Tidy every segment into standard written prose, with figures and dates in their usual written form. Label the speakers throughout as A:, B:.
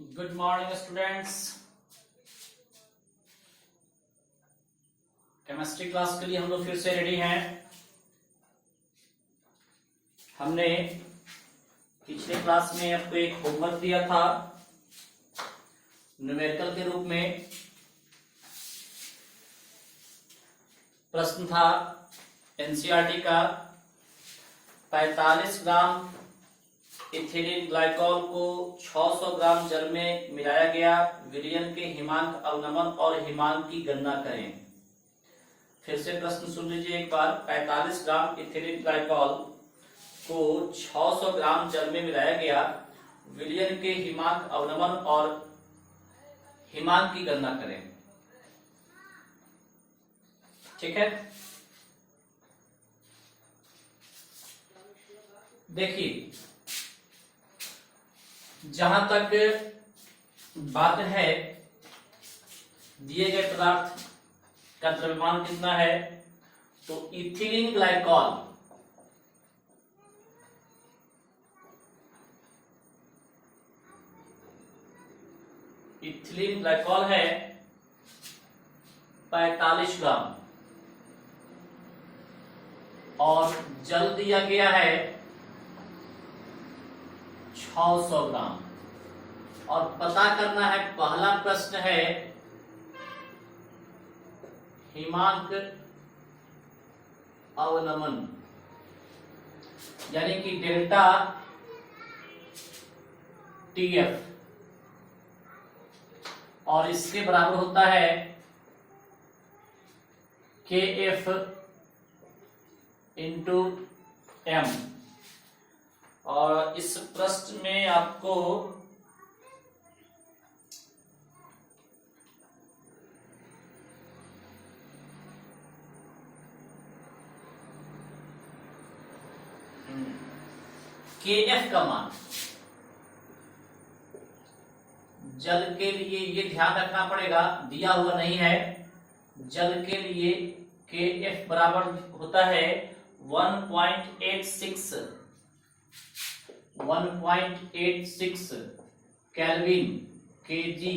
A: Good morning students. Chemistry class के लिए हम लोग फिर से रेडी हैं। हमने पिछले क्लास में आपको एक होमवर्क दिया था न्यूमेरिकल के रूप में। प्रश्न था एनसीईआरटी का 45 ग्राम इथिलीन ग्लाइकॉल को 600 ग्राम जल में मिलाया गया। विलयन के हिमांक अवनमन और हिमांक की गणना करें। फिर से प्रश्न सुन लीजिए एक बार। 45 ग्राम इथिलीन ग्लाइकॉल को 600 ग्राम जल में मिलाया गया। विलयन के हिमांक अवनमन और हिमांक की गणना करें। ठीक है, देखिए जहां तक बात है दिए गए पदार्थ का द्रव्यमान कितना है, तो इथिलीन ग्लाइकॉल है 45 ग्राम और जल दिया गया है 600 ग्राम। और पता करना है, पहला प्रश्न है हिमांक अवनमन, यानी कि डेल्टा टीएफ, और इसके बराबर होता है के एफ इंटू एम। और इस प्रश्न में आपको के एफ का मान जल के लिए ये ध्यान रखना पड़ेगा, दिया हुआ नहीं है। जल के लिए के एफ बराबर होता है 1.86 केल्विन केजी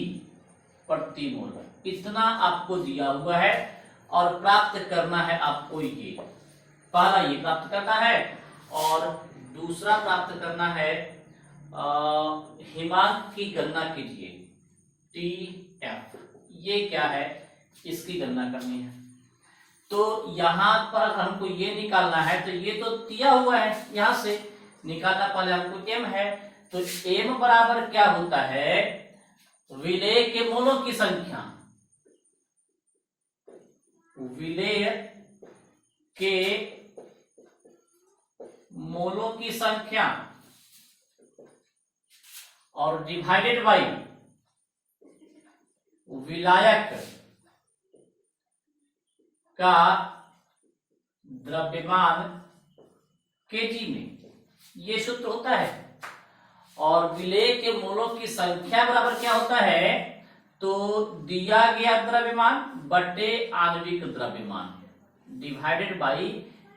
A: प्रति मोल। इतना आपको दिया हुआ है और प्राप्त करना है आपको। ये पहला ये प्राप्त करना है और दूसरा प्राप्त करना है हिमांक की गणना कीजिए, टी एफ। ये क्या है, इसकी गणना करनी है। तो यहां पर हमको ये निकालना है, तो ये तो दिया हुआ है, यहां से निकालना पहले हमको एम है। तो एम बराबर क्या होता है, विलेय के मोलों की संख्या, विलेय के मोलों की संख्या और डिवाइडेड बाई विलायक का द्रव्यमान केजी में, ये सूत्र होता है। और विलेय के मोलों की संख्या बराबर क्या होता है, तो दिया गया द्रव्यमान बटे आणविक द्रव्यमान डिवाइडेड बाई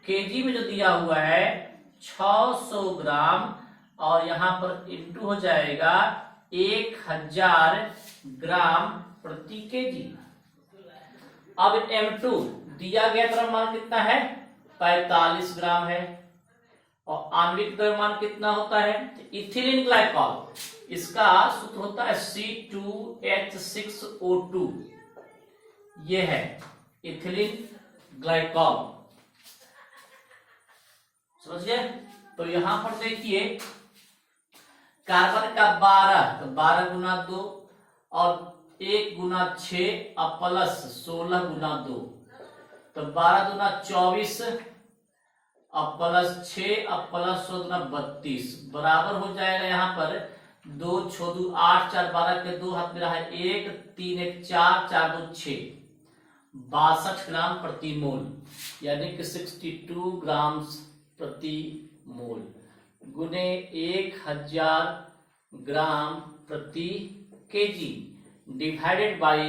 A: केजी में जो दिया हुआ है 600 ग्राम, और यहां पर इंटू हो जाएगा 1000 ग्राम प्रति केजी। अब M2 दिया गया द्रव्यमान कितना है, 45 ग्राम है, और आणविक द्रव्यमान कितना होता है, इथिलीन ग्लाइकॉल, इसका सूत्र होता है C2H6O2। ये है इथिलीन ग्लाइकॉल, समझिए। तो यहां पर देखिए कार्बन का 12, तो 12 गुना 2 और 1 गुना 6 और प्लस 16 गुना 2, तो 12 गुना 24 और प्लस 6 और प्लस 16 32 बराबर हो जाएगा। यहाँ पर 2 6 2 8 4 12 के 2 हाथ में रहा है 1 3 1 4 4 2 6, 62 ग्राम प्रति मोल, यानी कि 62 ग्राम प्रति मोल गुने 1000 ग्राम प्रति KG divided by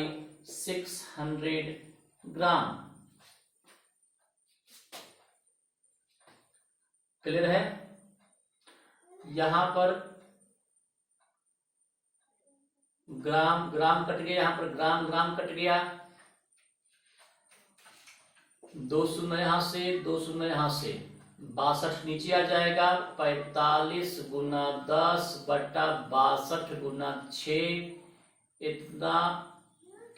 A: 600 gram. Clear है। यहां पर ग्राम ग्राम कट गया, यहाँ पर ग्राम ग्राम कट गया, 2 शून्य यहाँ से, 2 शून्य यहाँ से, 62 नीचे आ जाएगा, 45 गुना 10 बटा 62 गुना 6, इतना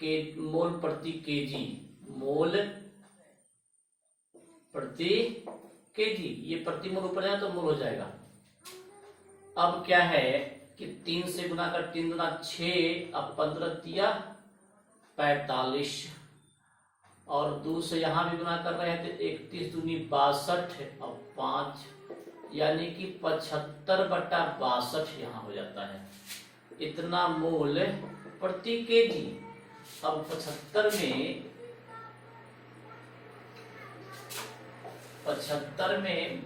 A: के मोल प्रति केजी, मोल प्रति केजी। ये प्रति मोल ऊपर जाए तो मोल हो जाएगा। अब क्या है कि 3 से गुना कर, 3 गुना 6, अब 15 दिया 45, और 2 से यहां भी गुना कर रहे हैं तो 31 दूनी 62, अब 5, यानी कि 75 बटा 62 यहाँ हो जाता है, इतना मोल प्रति केजी। अब 75 में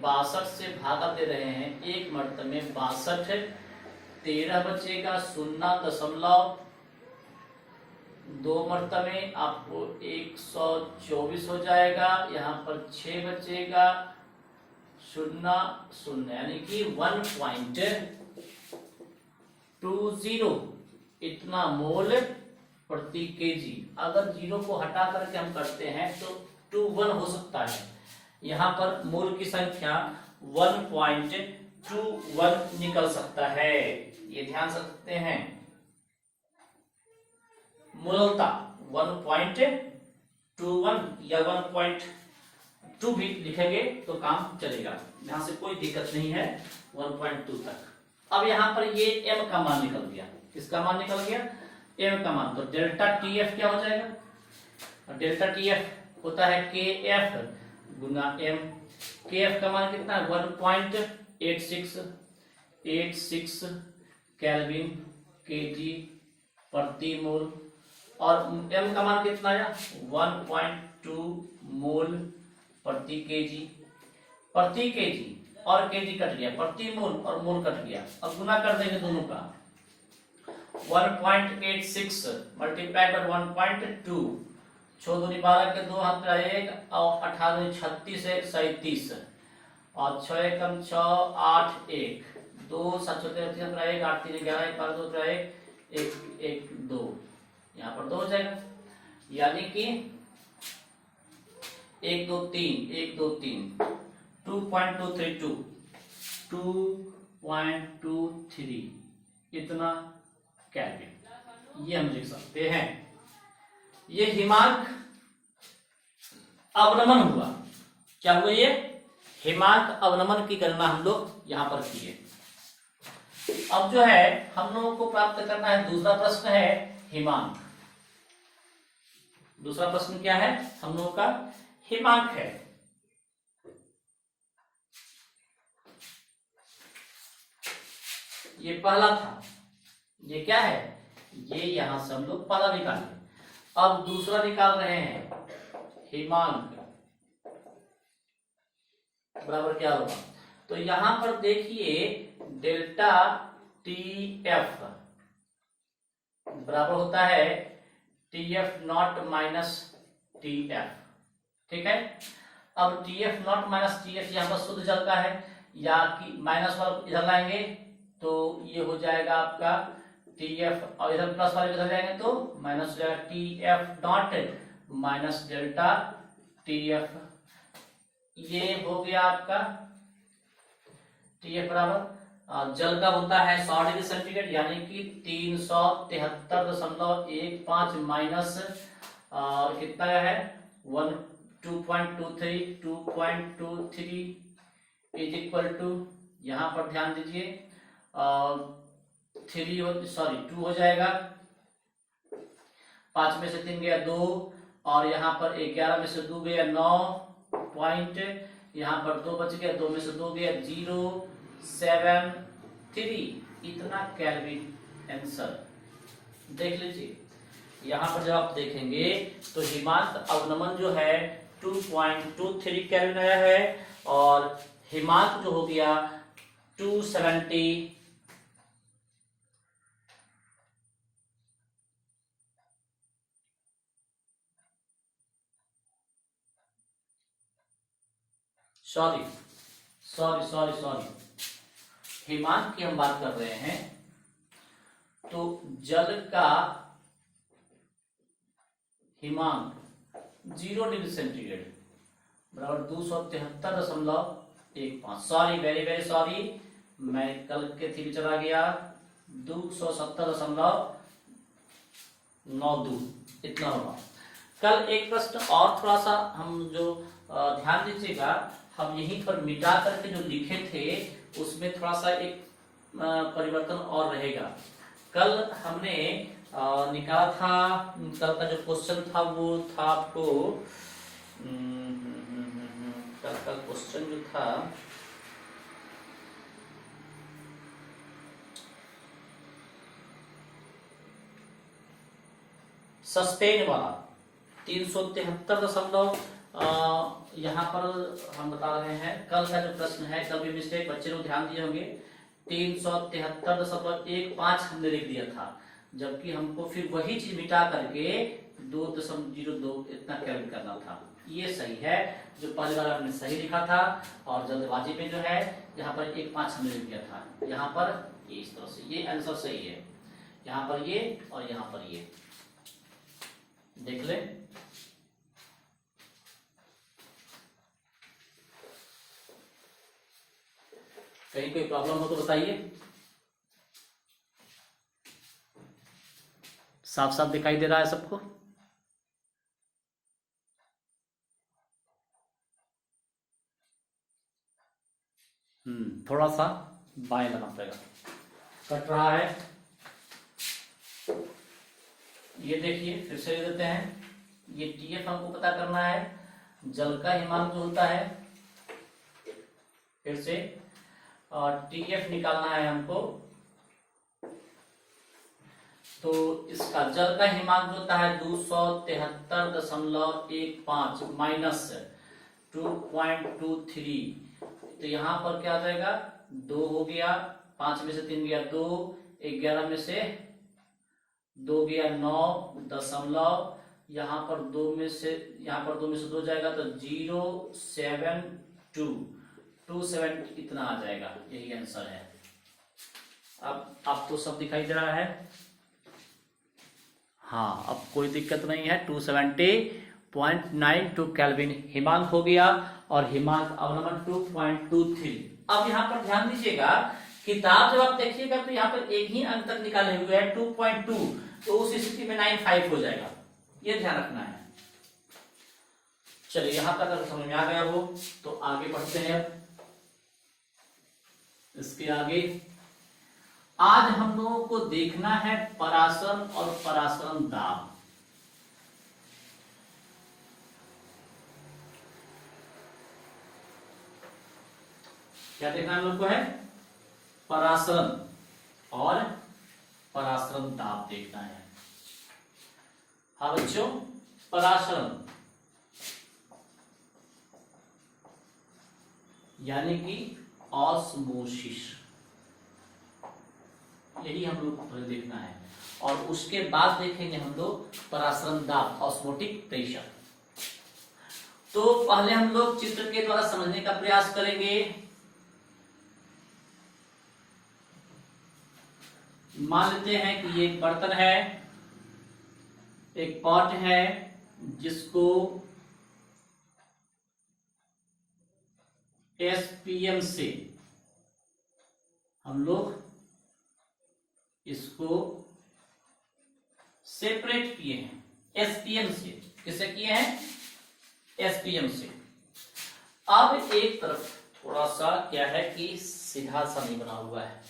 A: 62 से भागा दे रहे हैं, एक मर्तबे में 62, 13 बचेगा, 0.2 मर्तबे आपको 124 हो जाएगा, यहाँ पर 6 बचेगा, 0.0 यानी कि 1.20, इतना मोल प्रति केजी। अगर 0 को हटा करके हम करते हैं तो 21 हो सकता है, यहाँ पर मोल की संख्या 1.21 निकल सकता है, ये ध्यान सकते हैं। मूलता 1.21 या 1.2 भी लिखेंगे तो काम चलेगा, यहां से कोई दिक्कत नहीं है 1.2 तक। अब यहाँ पर ये m का मान निकल गया, किसका मान निकल गया, m का मान। तो डेल्टा TF क्या हो जाएगा, डेल्टा TF होता है KF गुना m। KF का मान कितना है 1.86 केल्विन केजी प्रति मोल, और m का मान कितना है 1.2 मोल प्रति केजी। प्रति केजी और केजी कट गया, प्रति मोल और मोल कट गया, अब गुना कर देंगे दोनों का। 1.86 मल्टीप्लाई बाय 1.2, 6 दूनी 12 के 2 हाथ में 1, और 18 दूनी 36, 1 37, और 6 एकम 6, 8 1, 2 7 1, 8 3 11, 1 12 2 1 1 1 2, यहाँ पर 2 हो जाएगा, यानी कि 1 2 3 1 2 3 2.232 इतना केल्विन, ये हम लिख सकते हैं। ये हिमांक अवनमन हुआ, क्या हुआ, ये हिमांक अवनमन की गणना हम लोग यहां पर किए। अब जो है हम लोगों को प्राप्त करना है, दूसरा प्रश्न है हिमांक। दूसरा प्रश्न क्या है, हम लोगों का हिमांक है। ये पहला था, ये क्या है, ये यहां से हम लोग पहला निकाले। अब दूसरा निकाल रहे हैं, हिमांक बराबर क्या होगा, तो यहां पर देखिए डेल्टा TF बराबर होता है TF नॉट माइनस TF, ठीक है। अब TF नॉट माइनस TF यहाँ पर शुद्ध जल का है, या कि माइनस वाला इधर लाएंगे तो ये हो जाएगा आपका TF, और इधर प्लस वाले इधर जाएंगे तो माइनस हो जाएगा TF not minus delta TF। ये हो गया आपका TF बराबर जल का होता है 100 डिग्री सेंटीग्रेड, यानी कि 373.15 माइनस कितना है 2.23 इज इक्वल टू, यहाँ पर ध्यान दीजिए 2 हो जाएगा, 5 में से 3 गया 2, और यहाँ पर 11 में से 2 गया 9 पॉइंट, यहाँ पर 2 बच गया, 2 में से 2 गया 0.73, इतना केल्विन आंसर देख लीजिए। यहाँ पर जब आप देखेंगे तो हिमांक अवनमन जो है 2.23 केल्विन आया है, और हिमांक जो हो गया 270 सॉरी हिमांक की हम बात कर रहे हैं तो जल का हिमांक 0 डिग्री सेंटीग्रेड बराबर 273.15। सॉरी, वेरी वेरी सॉरी, मैं कल के थी चला गया। 270.92 इतना होगा। कल एक प्रश्न और थोड़ा सा हम जो ध्यान दीजिएगा, हम यहीं पर मिटा करके जो लिखे थे उसमें थोड़ा सा एक परिवर्तन और रहेगा। कल हमने निकाला था, कल का जो क्वेश्चन था वो था आपको, कल का क्वेश्चन जो था सस्टेन वाला 373 यहाँ पर हम बता रहे हैं। कल का जो प्रश्न है, कल भी मिस्टेक बच्चे लोग ध्यान दिए होंगे, 373.15 हमने लिख दिया था, जबकि हमको फिर वही चीज मिटा करके 2.02 इतना कैलकुलेट करना था। ये सही है, जो पहले बार हमने सही लिखा था, और जल्दबाजी में जो है यहाँ पर 1.5 हमने लिख दिया था। यहाँ पर ये इस तरह से, ये आंसर सही है। यहाँ पर ये और यहाँ पर ये देख ले। कहीं कोई प्रॉब्लम हो तो बताइए। साफ साफ दिखाई दे रहा है सबको? थोड़ा सा बाएं लगाना पड़ेगा, कट रहा है। ये देखिए, फिर से देते हैं। ये टीएफ हमको पता करना है, जल का हिमांक जो होता है, फिर से और टीएफ निकालना है हमको। तो इसका जल का हिमांक जो होता है 273.15 माइनस 2.23, तो यहाँ पर क्या आ जाएगा, 2 हो गया, 5 में से 3 गया 2, 11 में से 2 गया 9 यहाँ पर 2 में से 2 जाएगा तो 0.72 इतना आ जाएगा। यही आंसर है। अब आपको सब दिखाई दे रहा है? हाँ, अब कोई दिक्कत नहीं है। 270.92 केल्विन हिमांक हो गया, और हिमांक अवलंबन 2.23। अब यहाँ पर ध्यान दीजिएगा, किताब जब आप देखिएगा तो यहाँ पर एक ही अंक तक निकाले हुए है 2.2, तो उस स्थिति में 95 हो जाएगा। ये ध्यान रखना है। चलिए, यहां तक अगर समझ में आ गया हो तो आगे बढ़ते हैं। इसके आगे आज हम लोगों को देखना है परासरण और परासरण दाब। क्या देखना हम लोग को है? परासरण और परासरण दाब देखना है। हाँ बच्चों, परासरण यानी कि ऑस्मोसिस, यही हम लोग को देखना है। और उसके बाद देखेंगे हम लोग परासरण दाब, ऑस्मोटिक प्रेशर। तो पहले हम लोग चित्र के द्वारा समझने का प्रयास करेंगे। मान लेते हैं कि ये एक बर्तन है, एक पॉट है, जिसको एसपीएम से हम लोग इसको सेपरेट किए हैं। एसपीएम से किससे किए हैं? एसपीएम से। अब एक तरफ थोड़ा सा क्या है कि सीधा सा नहीं बना हुआ है,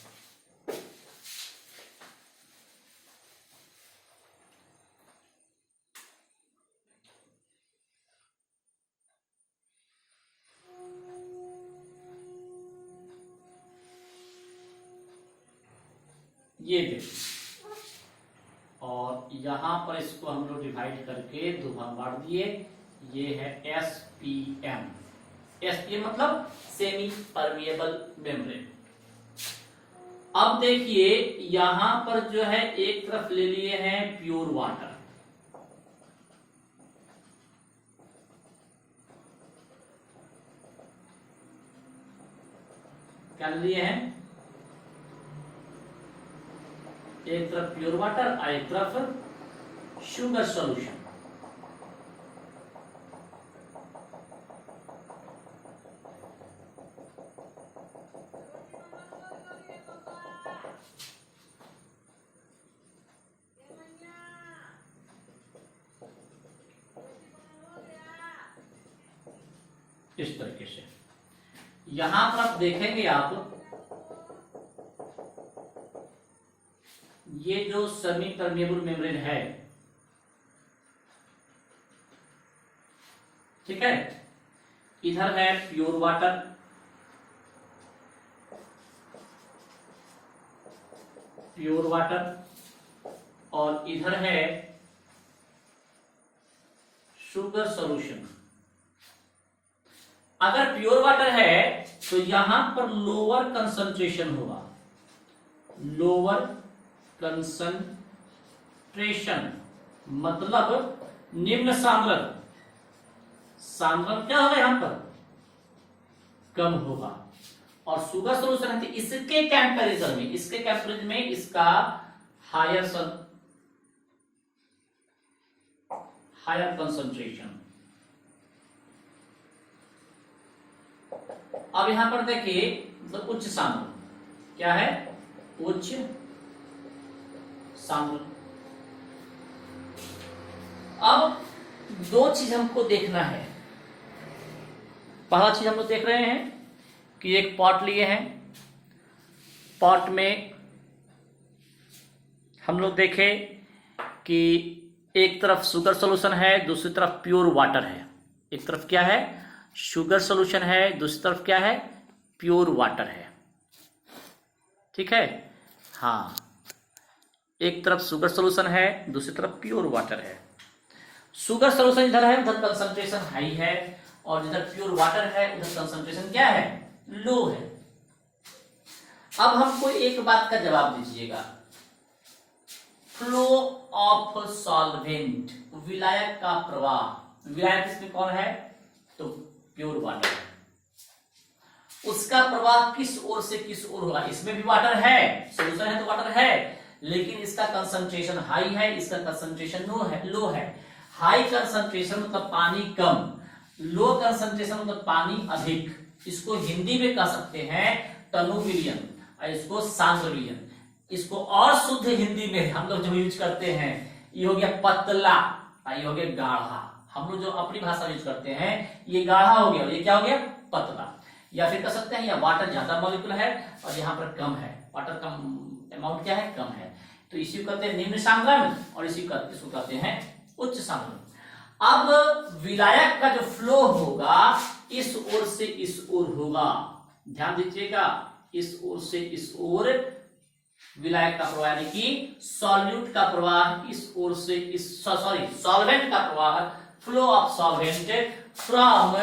A: ये देखिए, और यहां पर इसको हम लोग डिवाइड करके दो भाग बांट दिए। ये है एसपीएम। एसपीएम मतलब सेमी परमिएबल मेम्ब्रेन। अब देखिए, यहां पर जो है एक तरफ ले लिए हैं प्योर वाटर, क्या ले लिए हैं? एक तरफ प्योर वाटर और एक तरफ शुगर सॉल्यूशन। इस तरीके से यहां पर आप देखेंगे, आप ये जो सेमी परमेबल मेम्ब्रेन है, ठीक है, इधर है प्योर वाटर, प्योर वाटर, और इधर है शुगर सॉल्यूशन। अगर प्योर वाटर है तो यहां पर लोअर कंसंट्रेशन होगा, लोअर कंसंट्रेशन मतलब निम्न सांद्रण, सांद्रण क्या होगा यहां पर, कम होगा। और शुगर सॉल्यूशन है इसके कंपैरिजन में, इसके कंपैरिजन में इसका हायर कंसंट्रेशन। अब यहां पर देखिए, मतलब उच्च सांद्रण क्या है, उच्च सांद्रण। अब दो चीज हमको देखना है। पहला चीज हम लोग देख रहे हैं कि एक पॉट लिए हैं, पॉट में हम लोग देखें कि एक तरफ शुगर सॉल्यूशन है, दूसरी तरफ प्योर वाटर है। एक तरफ क्या है, शुगर सॉल्यूशन है, दूसरी तरफ क्या है, प्योर वाटर है। ठीक है, हाँ, एक तरफ शुगर सॉल्यूशन है, दूसरी तरफ प्योर वाटर है। शुगर सॉल्यूशन इधर है, उधर कंसंट्रेशन हाई है, और जिधर प्योर वाटर है उधर कंसंट्रेशन क्या है, लो है। अब हमको एक बात का जवाब दीजिएगा, फ्लो ऑफ सॉल्वेंट, विलायक का प्रवाह, विलायक इसमें कौन है, तो प्योर वाटर है, उसका प्रवाह किस ओर से किस ओर होगा। इसमें भी वाटर है, सॉल्यूशन है तो वाटर है, लेकिन इसका कंसंट्रेशन हाई है, इसका कंसंट्रेशन लो है। हाई कंसंट्रेशन मतलब पानी कम, लो कंसंट्रेशन मतलब पानी अधिक। इसको हिंदी में कह सकते हैं तनु विलयन, और इसको सांद्र विलयन। इसको और शुद्ध हिंदी में हम लोग जो यूज करते हैं, ये हो गया पतला और ये हो गया गाढ़ा। हम लोग जो अपनी भाषा यूज करते हैं, ये गाढ़ा हो गया और ये क्या हो गया, पतला। या फिर कह सकते हैं या वाटर ज्यादा मॉलिक्यूल है और यहाँ पर कम है, वाटर कम अमाउंट क्या है, कम है, तो इसी को कहते हैं निम्न सांद्रण और इसको कहते हैं उच्च सांद्रण। अब विलायक का जो फ्लो होगा इस ओर से इस ओर होगा, ध्यान दीजिएगा, इस ओर से इस ओर विलायक का प्रवाह, यानी कि सॉल्यूट का प्रवाह इस ओर से इस, सॉल्वेंट का प्रवाह, flow of solvent from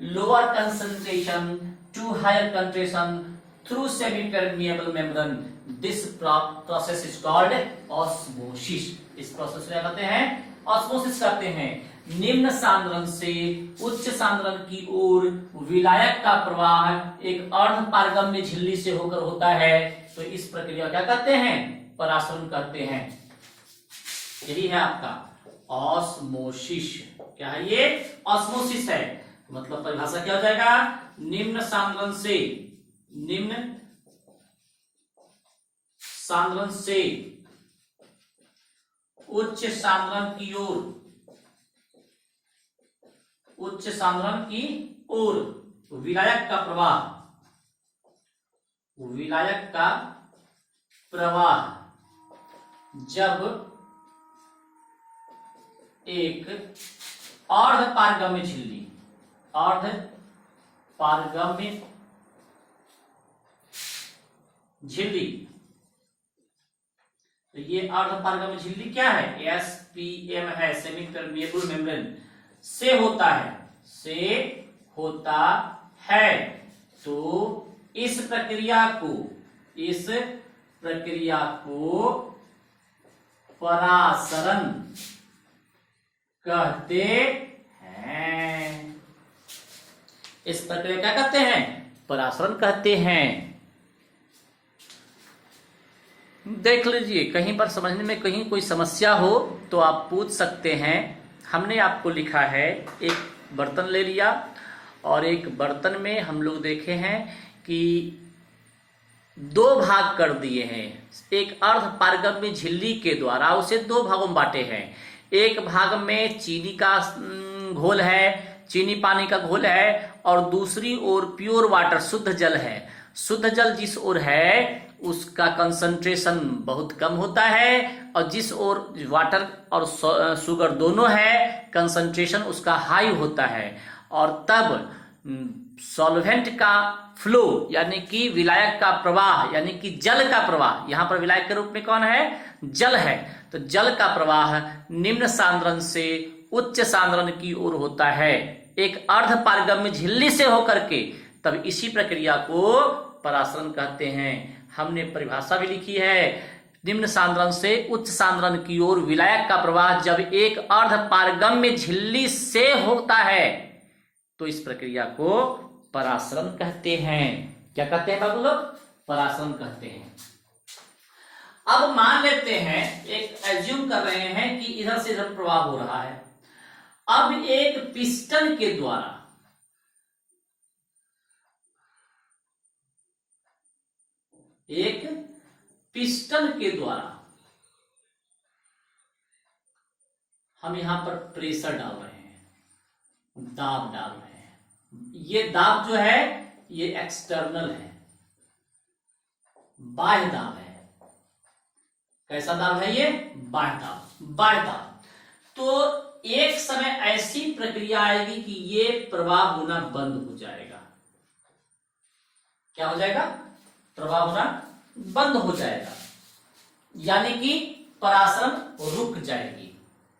A: lower concentration to higher concentration through semi permeable membrane, this process is called osmosis. इस प्रोसेस को क्या कहते हैं, ऑस्मोसिस कहते हैं। निम्न सांद्रण से उच्च सांद्रण की ओर विलायक का प्रवाह एक अर्ध पारगम्य झिल्ली से होकर होता है, तो इस प्रक्रिया क्या कहते हैं, परासरण कहते हैं। यही है आपका ऑस्मोसिस। क्या है ये, ऑस्मोसिस है। मतलब परिभाषा क्या हो जाएगा, निम्न सांद्रण से, निम्न सांद्रण से उच्च सांद्रण की ओर, उच्च सांद्रण की ओर विलायक का प्रवाह, विलायक का प्रवाह जब एक अर्ध पारगम्य झिल्ली, अर्ध पारगम्य झिल्ली, तो ये अर्ध पारगम्य झिल्ली क्या है, एसपीएम है, सेमी परमिएबल मेम्ब्रेन से होता है, से होता है। तो इस प्रक्रिया को, इस प्रक्रिया को परासरण कहते हैं। इस प्रक्रिया क्या कहते हैं, परासरण कहते हैं। देख लीजिए, कहीं पर समझने में कहीं कोई समस्या हो तो आप पूछ सकते हैं। हमने आपको लिखा है, एक बर्तन ले लिया और एक बर्तन में हम लोग देखे हैं कि दो भाग कर दिए हैं। एक अर्ध पारगम्य झिल्ली के द्वारा उसे दो भागों में बांटे हैं। एक भाग में चीनी का घोल है, चीनी पानी का घोल है, और दूसरी ओर प्योर वाटर शुद्ध जल है। शुद्ध जल जिस ओर है उसका कंसंट्रेशन बहुत कम होता है, और जिस ओर वाटर और शुगर दोनों है कंसंट्रेशन उसका हाई होता है। और तब सॉल्वेंट का फ्लो यानी कि विलायक का प्रवाह यानी कि जल का प्रवाह, यहां पर विलायक के रूप में कौन है? जल है। तो जल का प्रवाह निम्न सांद्रण से उच्च सांद्रण की ओर होता है, एक अर्ध पारगम्य झिल्ली से होकर के। तब इसी प्रक्रिया को परासरण कहते हैं। हमने परिभाषा भी लिखी है, निम्न सांद्रण से उच्च सांद्रण की ओर विलायक का प्रवाह जब एक अर्ध पारगम्य झिल्ली से होता है तो इस प्रक्रिया को परासरण कहते हैं। क्या कहते हैं बाबू लोग? परासरण कहते हैं। अब मान लेते हैं, एक एज्यूम कर रहे हैं कि इधर से इधर प्रवाह हो रहा है। अब एक पिस्टन के द्वारा हम यहां पर प्रेशर डाल रहे हैं, दाब डाल रहे हैं। ये दाब जो है ये एक्सटर्नल है, बाह्य दाब है। कैसा दाब है ये? बाह्य दाब, बाह्य दाब। तो एक समय ऐसी प्रक्रिया आएगी कि ये प्रवाह होना बंद हो जाएगा। क्या हो जाएगा? प्रवाह होना बंद हो जाएगा, यानी कि परासरण रुक जाएगी।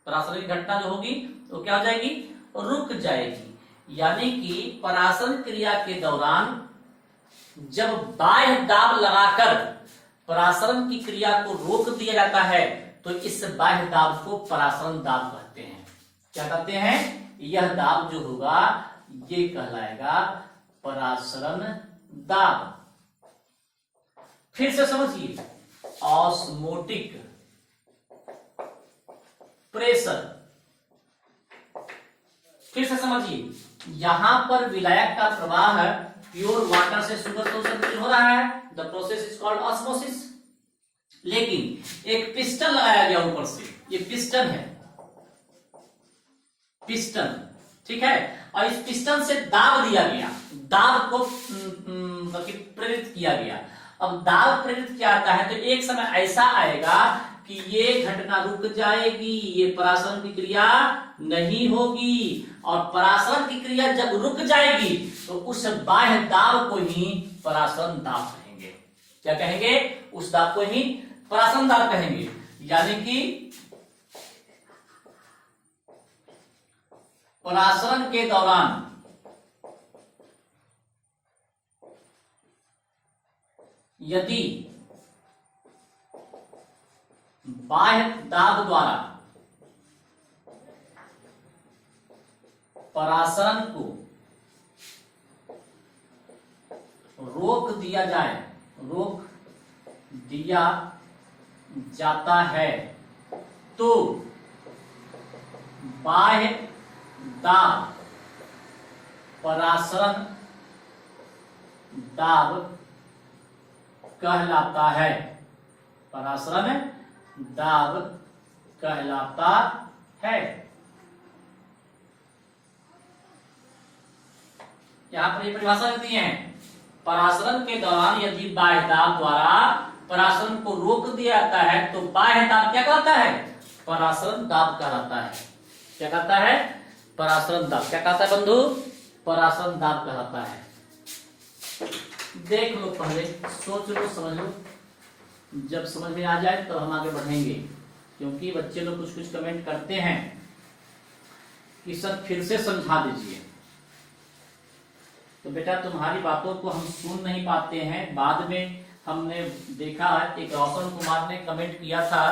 A: परासरण की घटना जो होगी वो क्या हो जाएगी? रुक जाएगी। यानी कि परासरण क्रिया के दौरान जब बाह्य दाब लगाकर परासरण की क्रिया को रोक दिया जाता है तो इस बाह्य दाब को परासरण दाब कहते हैं। क्या कहते हैं? यह दाब जो होगा ये कहलाएगा परासरण दाब। फिर से समझिए, ऑस्मोटिक प्रेशर। फिर से समझिए, यहां पर विलायक का प्रवाह प्योर वाटर से शुगर तो संतुलित हो रहा है, the process is called osmosis. लेकिन एक पिस्टन लगाया गया ऊपर से, ये पिस्टन है, पिस्टन, ठीक है। और इस पिस्टन से दाब दिया गया, दाब को प्रेरित किया गया। अब दाब प्रेरित किया जाता है तो एक समय ऐसा आएगा कि ये घटना रुक जाएगी, ये परासरण की क्रिया नहीं होगी। और परासरण की क्रिया जब रुक जाएगी तो उस बाह्य दाब को ही परासरण दाब कहेंगे। क्या कहेंगे? उस दाब को ही परासरण दाब कहेंगे। यानी कि परासरण के दौरान यदि बाह्य दाब द्वारा परासरण को रोक दिया जाए, रोक दिया जाता है तो बाह्य दाब परासरण दाब कहलाता है। परासरण दाब कहलाता है। यहां पर ये परिभाषा देती है, परासरण के दौरान यदि बाह्य दाब द्वारा परासरण को रोक दिया जाता है तो बाह्य दाब क्या कहलाता है? परासरण दाब कहलाता है। क्या कहता है? परासरण दाब। क्या कहता है बंधु? परासरण दाब कहलाता है। देख लो, पहले सोच लो, समझ लो, जब समझ में आ जाए तो हम आगे बढ़ेंगे। क्योंकि बच्चे लोग कुछ कुछ कमेंट करते हैं कि सर फिर से समझा दीजिए। तो बेटा तुम्हारी बातों को हम सुन नहीं पाते हैं। बाद में हमने देखा, एक रोशन कुमार ने कमेंट किया था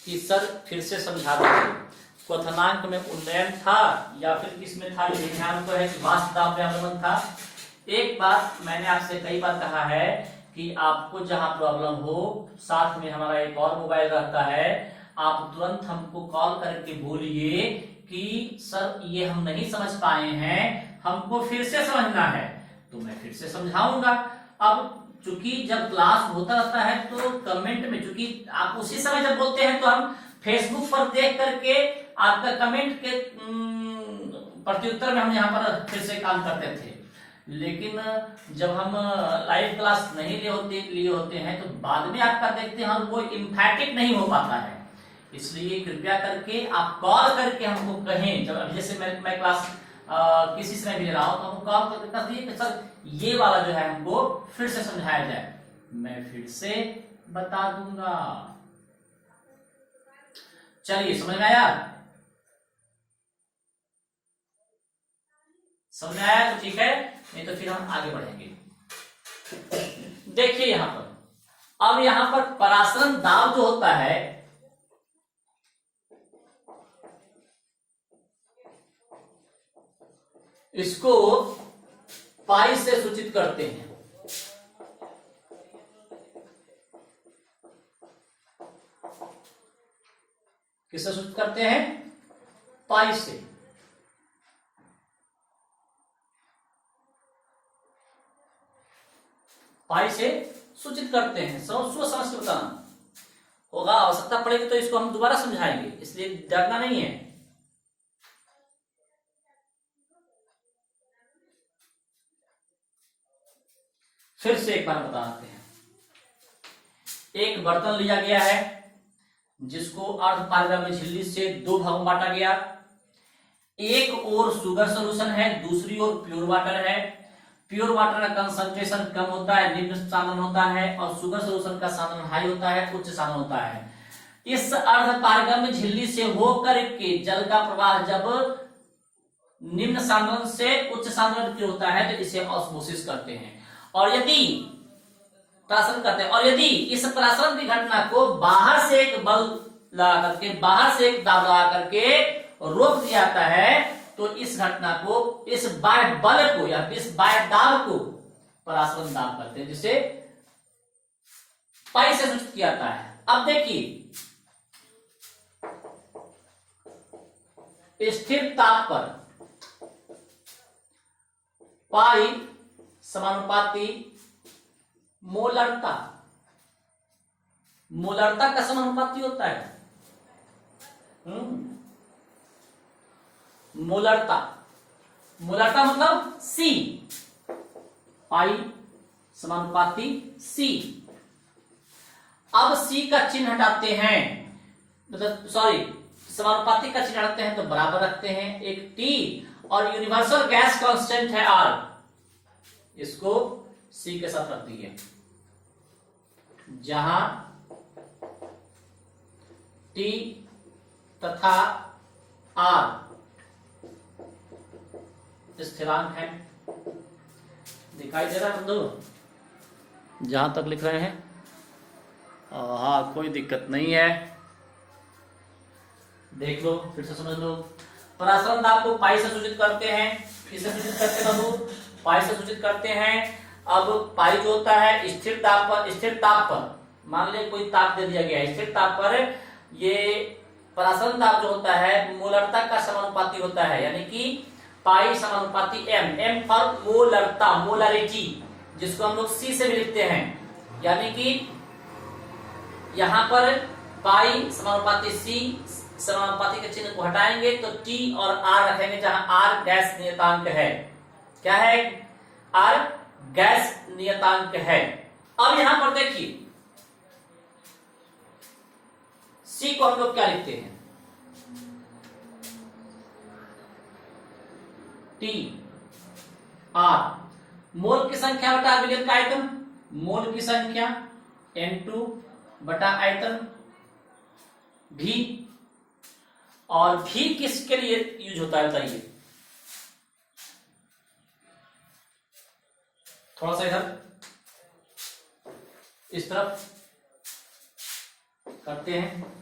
A: कि सर फिर से समझा दीजिए। क्वथनांक में उन्नयन था या फिर किसमें था? ध्यान तो है कि वास्तव में अवलंबन था। एक बात मैंने आपसे कई बार कहा है कि आपको जहां प्रॉब्लम हो, साथ में हमारा एक और मोबाइल रहता है, आप तुरंत हमको कॉल करके बोलिए कि सर ये हम नहीं समझ पाए हैं, हमको फिर से समझना है, तो मैं फिर से समझाऊंगा। अब चूंकि जब क्लास होता रहता है तो कमेंट में, चूंकि आप उसी समय जब बोलते हैं तो हम फेसबुक पर देख करके आपका कमेंट के प्रत्युत्तर में हम यहाँ पर फिर से काम करते थे, लेकिन जब हम लाइव क्लास नहीं लिए होते हैं तो बाद में आपका देखते हैं और वो इम्फैटिक नहीं हो पाता है। इसलिए कृपया करके आप कॉल करके हमको कहें, जब अभी जैसे मैं क्लास किसी समय भी ले रहा हूं तो हमको कॉल करके कह दिए कि सर ये वाला जो है हमको फिर से समझाया जाए, मैं फिर से बता दूंगा। चलिए, समझ में आया? समझ में आया तो ठीक है, नहीं तो फिर हम आगे बढ़ेंगे। देखिए यहां पर, अब यहां पर परासरण दाब जो होता है, इसको पाई से सूचित करते हैं। किससे सूचित करते हैं? पाई से। पाई से सूचित करते हैं। समझ के बताना होगा, आवश्यकता पड़ेगी तो इसको हम दोबारा समझाएंगे, इसलिए डरना नहीं है। फिर से एक बार बताते हैं। एक बर्तन लिया गया है जिसको अर्ध पारगम्य झिल्ली से दो भागों में बांटा गया। एक ओर शुगर सोल्यूशन है, दूसरी ओर प्योर वाटर है। प्योर वाटर का कंसंट्रेशन कम होता है, निम्न साधन होता है, और शुगर सोल्यूशन का साधन हाई होता है, उच्च साधन होता है। इस अर्ध पारगम्य झिल्ली से होकर के जल का प्रवाह जब निम्न साधन से उच्च साधन की होता है तो इसे ऑस्मोसिस करते हैं। और यदि परासरण करते हैं, और यदि इस परासरण की घटना को बाहर से एक बल लगा करके, बाहर से एक दाब लगा करके रोक दिया जाता है तो इस घटना को, इस बाह्य बल को या इस बाह्य दाब को परासरण दाब करते हैं, जिसे पाई से सूचित किया जाता है। अब देखिए, स्थिर ताप पर पाई समानुपाती मोलरता, मोलरता का समानुपाती होता है। मोलरता, मोलरता मतलब C, पाई समानुपाती C। अब C का चिन्ह हटाते हैं, मतलब सॉरी, समानुपाती का चिन्ह हटाते हैं तो बराबर रखते हैं एक T, और यूनिवर्सल गैस कांस्टेंट है R, इसको C के साथ रख दिए, जहां T तथा R स्थिरांक है। दिखाई दे रहा है बंधु जहां तक लिख रहे हैं? हाँ, कोई दिक्कत नहीं है, देख लो, फिर से समझ लो। परासरण दाब को पाई से सूचित करते हैं। किससे सूचित करते हैं बंधु? पाई से सूचित करते हैं। अब पाई जो होता है स्थिर ताप पर, स्थिर ताप पर मान ले कोई ताप दे दिया गया है, स्थिर ताप पर ये परासरण दाब जो होता है मोलरता का समानुपाती होता है, यानी कि पाई समानुपाती M, M फॉर मोलरता, मोलरिटी, जिसको हम लोग C से भी लिखते हैं, यानी कि यहां पर पाई समानुपाती C, समानुपाती के चिन्ह को हटाएंगे तो T और R रखेंगे, जहां R गैस नियतांक है। क्या है? R गैस नियतांक है। अब यहां पर देखिए, C को हम लोग क्या लिखते हैं? T R, मोल की संख्या बटा विलयन का आयतन, मोल की संख्या N2 बटा आयतन V, और V किसके लिए यूज होता है बताइए? थोड़ा सा इधर इस तरफ करते हैं।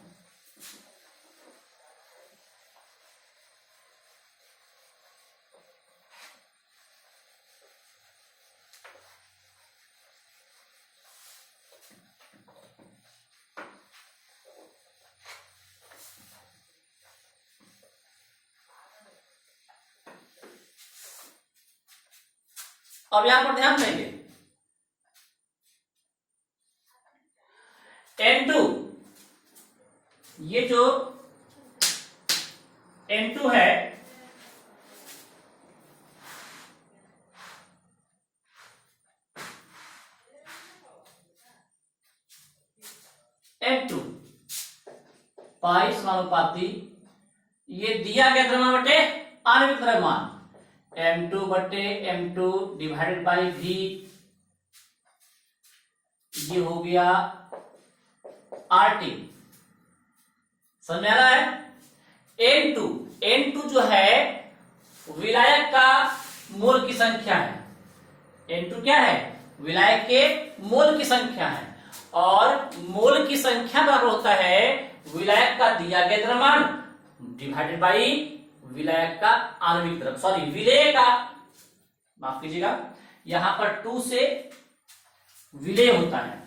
A: अब यहां पर ध्यान देंगे, N2, ये जो N2 है N2 पाई समानुपाती, ये दिया गया द्रव्यमान बटे आणविक द्रव्यमान, M2 बटे M2 डिवाइडेड बाई V, ये हो गया RT। समझ में आ रहा है? N2 जो है विलायक का मोल की संख्या है। N2 क्या है? विलायक के मोल की संख्या है, और मोल की संख्या बराबर होता है विलायक का दिया गया द्रव्यमान डिवाइडेड बाई विलायक का आणविक द्रव्य, सॉरी विलेय का, माफ कीजिएगा, यहां पर 2 से विलेय होता है,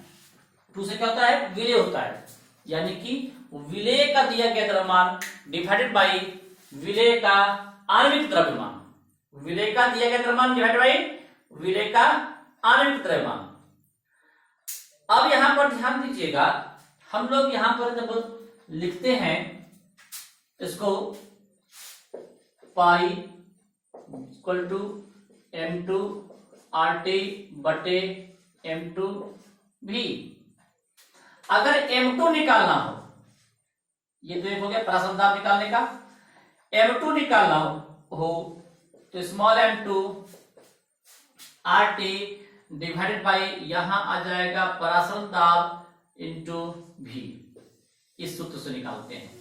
A: 2 से क्या होता है? विलेय होता है, यानी कि विलेय का दिया गया द्रव्यमान डिवाइडेड बाई विलेय का आणविक द्रव्यमान, विलेय का दिया गया द्रव्यमान डिवाइडेड बाई विलेय का आणविक द्रव्यमान। अब यहां पर ध्यान दीजिएगा, हम लोग यहां पर जब लिखते हैं इसको pi equal to M2 RT बटे M2 V, अगर M2 निकालना हो, ये तो एक हो गया प्रासंगिक दाब निकालने का, M2 निकालना हो तो small m2 RT divided by यहां आ जाएगा परासरण दाब इंटू V, इस सूत्र से निकालते हैं।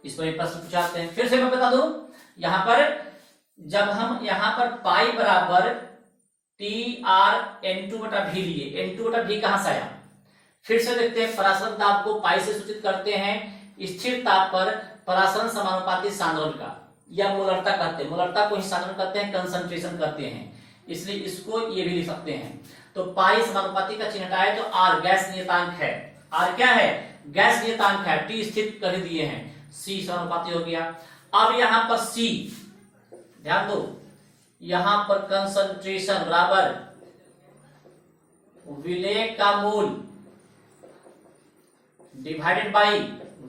A: इस पर एक प्रश्न पूछाते हैं, फिर से मैं बता दूं, यहां पर जब हम यहां पर पाई बराबर TR N2 बटा V लिए, N2 बटा V कहां से आया? फिर से देखते हैं, परासरण दाब को पाई से सूचित करते हैं स्थिर ताप पर परासरण समानुपाती सांद्रण का, या मोलरता कहते हैं, मोलरता को ही सांद्रण कहते हैं, कंसंट्रेशन कहते हैं, इसलिए इसको ये भी लिख सकते हैं। तो पाई समानुपाती का चिन्ह हटाए तो R गैस नियतांक है, R क्या है? गैस नियतांक है, T स्थिर कर दिए हैं, C समानुपाती हो गया। अब यहां पर C, ध्यान दो, यहां पर कंसंट्रेशन बराबर विलेय का मोल डिवाइडेड बाई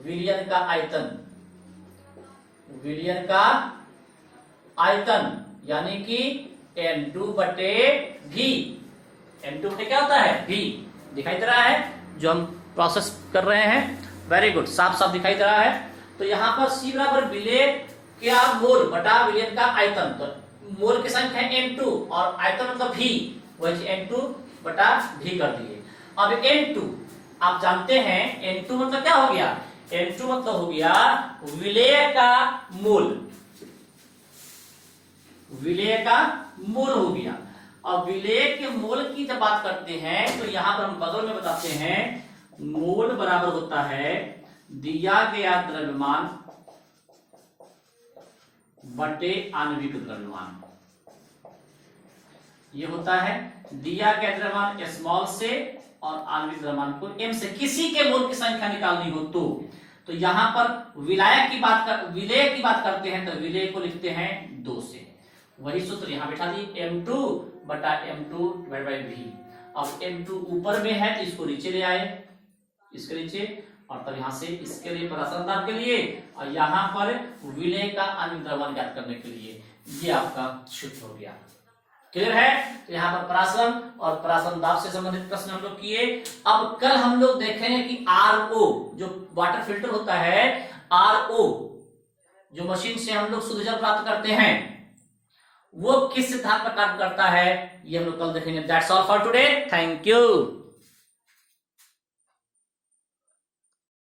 A: विलयन का आयतन, विलयन का आयतन यानी कि M2 बटे V, M2 बटे क्या होता है? V। दिखाई दे रहा है जो हम प्रोसेस कर रहे हैं? वेरी गुड, साफ साफ दिखाई दे रहा है। तो यहां पर C बराबर विलेय क्या मोल बटा विलयन का आयतन, तो मोल की संख्या M2 और आयतन मतलब V, वही M2 बटा V कर दिए। अब N2 आप जानते हैं, N2 मतलब क्या हो गया? N2 मतलब हो गया विलेय का मोल, विलेय का मोल हो गया। अब विलेय के मोल की जब बात करते हैं तो यहां पर हम बगल में बताते हैं, मोल बराबर होता है दिया गया द्रव्यमान बटे आणविक द्रव्यमान। ये होता है दिया गया द्रव्यमान स्मॉल से और आणविक द्रव्यमान को M से, किसी के मोल की संख्या निकालनी हो तो यहां पर विलायक की बात कर, विलेय की बात करते हैं तो विलेय को लिखते हैं 2 से, वही सूत्र यहां बैठा दी, M2 बटा M2 डिवाइड बाई V। अब M2 ऊपर में है तो इसको नीचे ले आए, इसके नीचे, और तब यहां से इसके लिए परासरण दाब के लिए, और यहां पर विलेय का आणविक द्रव्यमान ज्ञात करने के लिए, ये आपका सूत्र हो गया। क्लियर है? तो यहाँ पर परासरण और परासरण दाब से संबंधित प्रश्न हम लोग किए। अब कल हम लोग देखेंगे कि RO जो वाटर फिल्टर होता है, RO जो मशीन से हम लोग शुद्ध जल प्राप्त करते हैं, वो किस सिद्धांत पर काम करता है, ये हम लोग कल देखेंगे। That's all for today, thank you.